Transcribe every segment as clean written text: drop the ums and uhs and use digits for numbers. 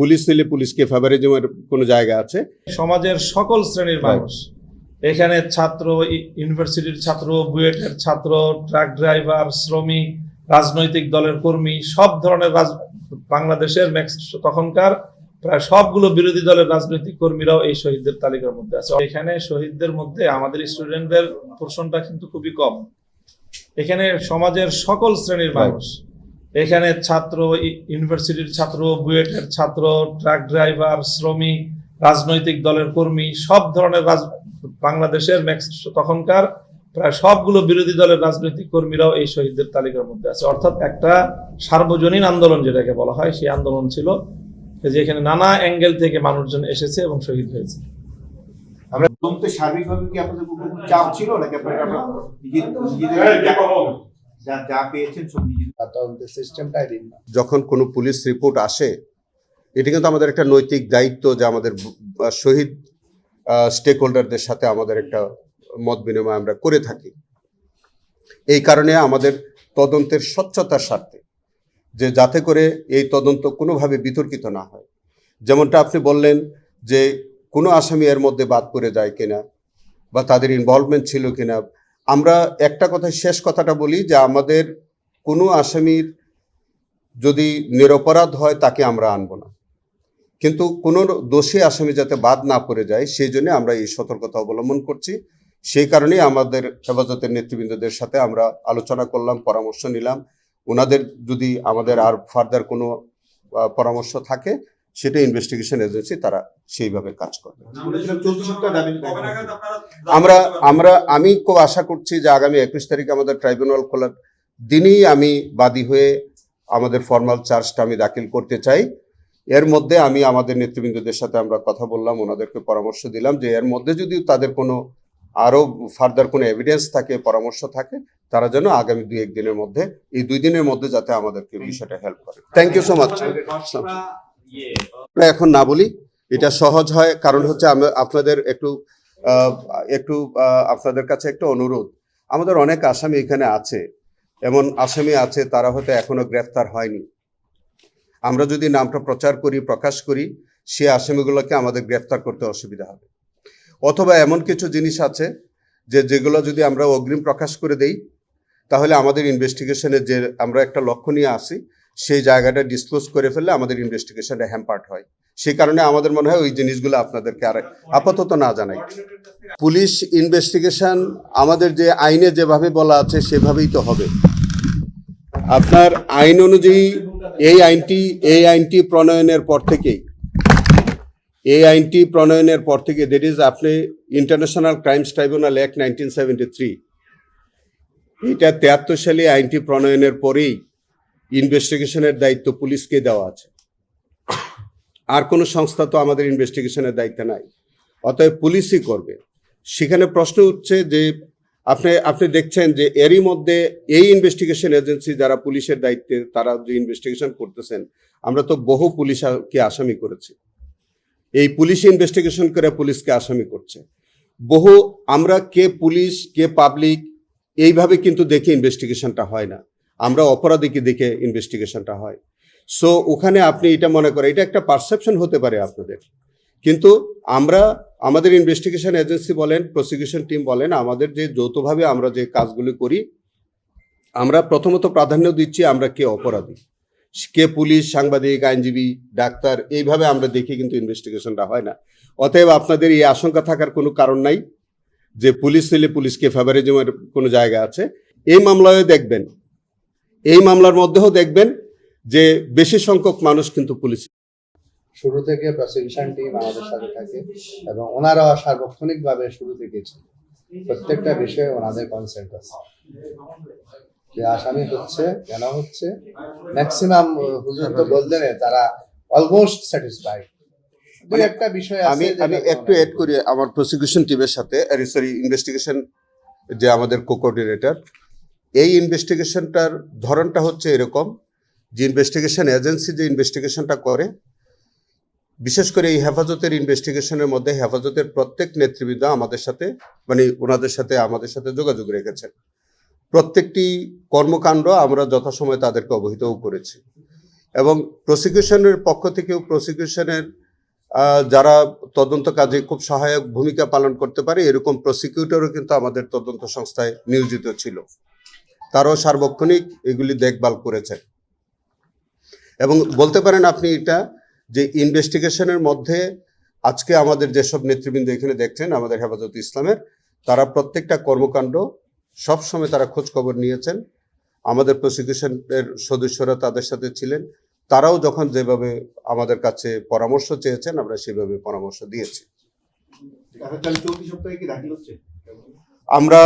Police হলে পুলিশকে ফেভারিজমের কোনো জায়গা আছে। সমাজের সকল শ্রেণীর মানুষ এখানে ছাত্র, ইউনিভার্সিটির ছাত্র, বুয়েটের ছাত্র, ট্রাক ড্রাইভার, শ্রমিক, রাজনৈতিক দলের কর্মী, সব ধরনের বাংলাদেশের তখনকার প্রায় সবগুলো বিরোধী দলের রাজনৈতিক কর্মীরাও এই শহীদদের তালিকার মধ্যে আছে। এখানে শহীদদের মধ্যে আমাদের স্টুডেন্টদের পোর্শনটা কিন্তু খুবই কম। এখানে সমাজের সকল শ্রেণীর মানুষ, এখানে ছাত্র, ইউনিভার্সিটির ছাত্র, বুয়েটের ছাত্র, ট্রাক ড্রাইভার, শ্রমিক, রাজনৈতিক দলের কর্মী, সব ধরনের বাংলাদেশের তখনকার প্রায় সবগুলো বিরোধী দলের রাজনৈতিক কর্মীরাও এই শহীদদের তালিকার মধ্যে আছে। অর্থাৎ একটা সার্বজনীন আন্দোলন যেটাকে বলা হয়, সেই আন্দোলন ছিল যে এখানে নানা অ্যাঙ্গেল থেকে মানুষজন এসেছে এবং শহীদ হয়েছে। আমরা বলতে সার্বিকভাবে কি আপনাদের কোনো চাপ ছিল নাকি আপনারা যা পেয়েছেন সব নিজেদের সিস্টেমটাই দিন? যখন কোনো পুলিশ রিপোর্ট আসে, এটি কিন্তু আমাদের একটা নৈতিক দায়িত্ব যে আমাদের শহীদ স্টেক হোল্ডারদের সাথে আমাদের একটা মত বিনিময় আমরা করে থাকি। এই কারণে আমাদের তদন্তের স্বচ্ছতার স্বার্থে যে যাতে করে এই তদন্ত কোনোভাবে বিতর্কিত না হয়। যেমনটা আপনি বললেন যে কোনো আসামি এর মধ্যে বাদ পড়ে যায় কিনা বা তাদের ইনভলভমেন্ট ছিল কিনা, আমরা একটা কথা, শেষ কথাটা বলি যে আমাদের কোনো আসামির যদি নিরপরাধ হয় তাকে আমরা আনবো না, কিন্তু কোনো দোষী আসামি যাতে বাদ না পড়ে যায় সেই জন্য আমরা এই সতর্কতা অবলম্বন করছি। সেই কারণেই আমাদের হেফাজতের নেতৃবৃন্দদের সাথে আমরা আলোচনা করলাম, পরামর্শ নিলাম। ওনাদের যদি আমাদের আর ফার্দার কোনো পরামর্শ থাকে সেটা ইনভেস্টিগেশন এজেন্সি তারা সেইভাবে কাজ করবে। আমি খুব আশা করছি যে আগামী 21 তারিখ আমাদের ট্রাইব্যুনাল খোলার দিনই আমি বাদী হয়ে আমাদের ফর্মাল চার্জটা আমি দাখিল করতে চাই। এর মধ্যে আমি আমাদের নেতৃবৃন্দদের সাথে আমরা কথা বললাম, ওনাদেরকে পরামর্শ দিলাম যে এর মধ্যে যদি তাদের কোনো আরো ফার্দার কোনো এভিডেন্স থাকে, পরামর্শ থাকে, তারা যেন আগামী 2-1 দিনের মধ্যে, এই 2 দিনের মধ্যে যাতে আমাদেরকে বিষয়টা হেল্প করে। Thank you so much. এখন না বলি এটা সহজ হয়, কারণ হচ্ছে আপনাদের একটু আপনাদের কাছে একটা অনুরোধ। আমাদের অনেক আসামি এখানে আছে, এমন আসামি আছে তারা হয়তো এখনো গ্রেফতার হয়নি। আমরা যদি নামটা প্রচার করি, প্রকাশ করি, সে আসামিগুলোকে আমাদের গ্রেফতার করতে অসুবিধা হবে। অথবা এমন কিছু জিনিস আছে যেগুলো যদি আমরা অগ্রিম প্রকাশ করে দেই তাহলে আমাদের ইনভেস্টিগেশনে যে আমরা একটা লক্ষ্য নিয়ে আসি সেই জায়গাটা ডিসক্লোজ করে ফেললে আমাদের ইনভেস্টিগেশনটা হ্যাম্পার্ট হয়। সেই কারণে আমাদের মনে হয় ওই জিনিসগুলো আপনাদেরকে আর আপাতত না জানাই। পুলিশ ইনভেস্টিগেশন আমাদের যে আইনে যেভাবে বলা আছে সেভাবেই তো হবে। আপনার আইন অনুযায়ী এই আইনটি প্রণয়নের পর থেকে দ্যাট ইজ আপনি ইন্টারন্যাশনাল ক্রাইমস ট্রাইব্যুনাল অ্যাক্ট 1973, এটা 73 সালে আইনটি প্রণয়নের পরেই ইনভেস্টিগেশনের দায়িত্ব পুলিশকে দেওয়া আছে। আর কোনো সংস্থা তো আমাদের ইনভেস্টিগেশনের দায়িত্ব নাই, অতএব পুলিশই করবে। সেখানে প্রশ্ন উঠছে যে আপনি দেখছেন যে এরই মধ্যে এই ইনভেস্টিগেশন এজেন্সি যারা পুলিশের দায়িত্বে তারা যে ইনভেস্টিগেশন করতেছেন, আমরা তো বহু পুলিশকে আসামি করেছি। এই পুলিশ ইনভেস্টিগেশন করে পুলিশকে আসামি করছে বহু। আমরা কে পুলিশ কে পাবলিক এইভাবে কিন্তু দেখে ইনভেস্টিগেশনটা হয় না, আমরা অপরাধীকে দেখে ইনভেস্টিগেশনটা হয়। সো ওখানে আপনি এটা মনে করেন, এটা একটা পারসেপশন হতে পারে আপনাদের, কিন্তু আমাদের ইনভেস্টিগেশন এজেন্সি বলেন, প্রসিকিউশন টিম বলেন, আমাদের যে যৌথভাবে আমরা যে কাজগুলি করি, আমরা প্রথমত প্রাধান্য দিচ্ছি আমরা কে অপরাধী, কে পুলিশ, সাংবাদিক, আইনজীবী, ডাক্তার, এইভাবে আমরা দেখি কিন্তু ইনভেস্টিগেশনটা হয় না। অতএব আপনাদের এই আশঙ্কা থাকার কোনো কারণ নাই যে পুলিশ হলে পুলিশকে ফেভারিজমের কোনো জায়গা আছে। এই মামলায় দেখবেন, এই মামলার মধ্যেও দেখবেন যে বেশি সংখ্যক মানুষ কিন্তু পুলিশ। শুরু থেকে প্রসিকিউশন টিম আমাদের সাথে থাকে এবং ওনারা সার্বক্ষণিকভাবে শুরু থেকে প্রত্যেকটা বিষয়ে ওনাদের কনসেন্ট আছে যে আসামি হচ্ছে কেন হচ্ছে। ম্যাক্সিমাম হুজুর তো বললেন তারা অলমোস্ট স্যাটিসফাইড। দুই একটা বিষয় আমি একটু এড করি আমার প্রসিকিউশন টিমের সাথে, ইনভেস্টিগেশন যে আমাদের কোঅর্ডিনেটর, এই ইনভেস্টিগেশনটার ধরনটা হচ্ছে এরকম যে ইনভেস্টিগেশন এজেন্সি যে ইনভেস্টিগেশনটা করে, বিশেষ করে এই হেফাজতের ইনভেস্টিগেশনের মধ্যে হেফাজতের প্রত্যেক নেতৃবৃন্দ আমাদের সাথে ওনাদের সাথে আমাদের সাথে যোগাযোগ রেখেছেন। প্রত্যেকটি কর্মকাণ্ড আমরা যথাসময়ে তাদেরকে অবহিতও করেছি। এবং প্রসিকিউশনের পক্ষ থেকেও প্রসিকিউশনের যারা তদন্ত কাজে খুব সহায়ক ভূমিকা পালন করতে পারে এরকম প্রসিকিউটরও কিন্তু আমাদের তদন্ত সংস্থায় নিয়োজিত ছিল, তারাও সার্বক্ষণিক এগুলি দেখভাল করেছেন। এবং বলতে পারেন আপনি এটা যে ইনভেস্টিগেশনের মধ্যে আজকে আমাদের যেসব নেতৃবৃন্দ এখানে দেখছেন আমাদের হেফাজতে ইসলামের, তারা প্রত্যেকটা কর্মকাণ্ড সবসময় তারা খোঁজ খবর নিয়েছেন। আমাদের প্রসিকিউশনের সদস্যরা তাদের সাথে ছিলেন, তারাও যখন যেভাবে আমাদের কাছে পরামর্শ চেয়েছেন আমরা সেভাবে পরামর্শ দিয়েছি। আগামী চলতি সপ্তাহে কি দাখিল হচ্ছে? আমরা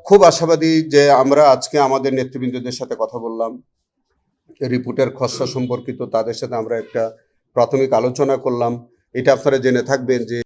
খুব আশাবাদী যে আমরা আজকে আমাদের নেতৃবৃন্দদের সাথে কথা বললাম, রিপোর্টের খসড়া সম্পর্কিত তাদের সাথে আমরা একটা প্রাথমিক আলোচনা করলাম। এটা আপনারা জেনে থাকবেন যে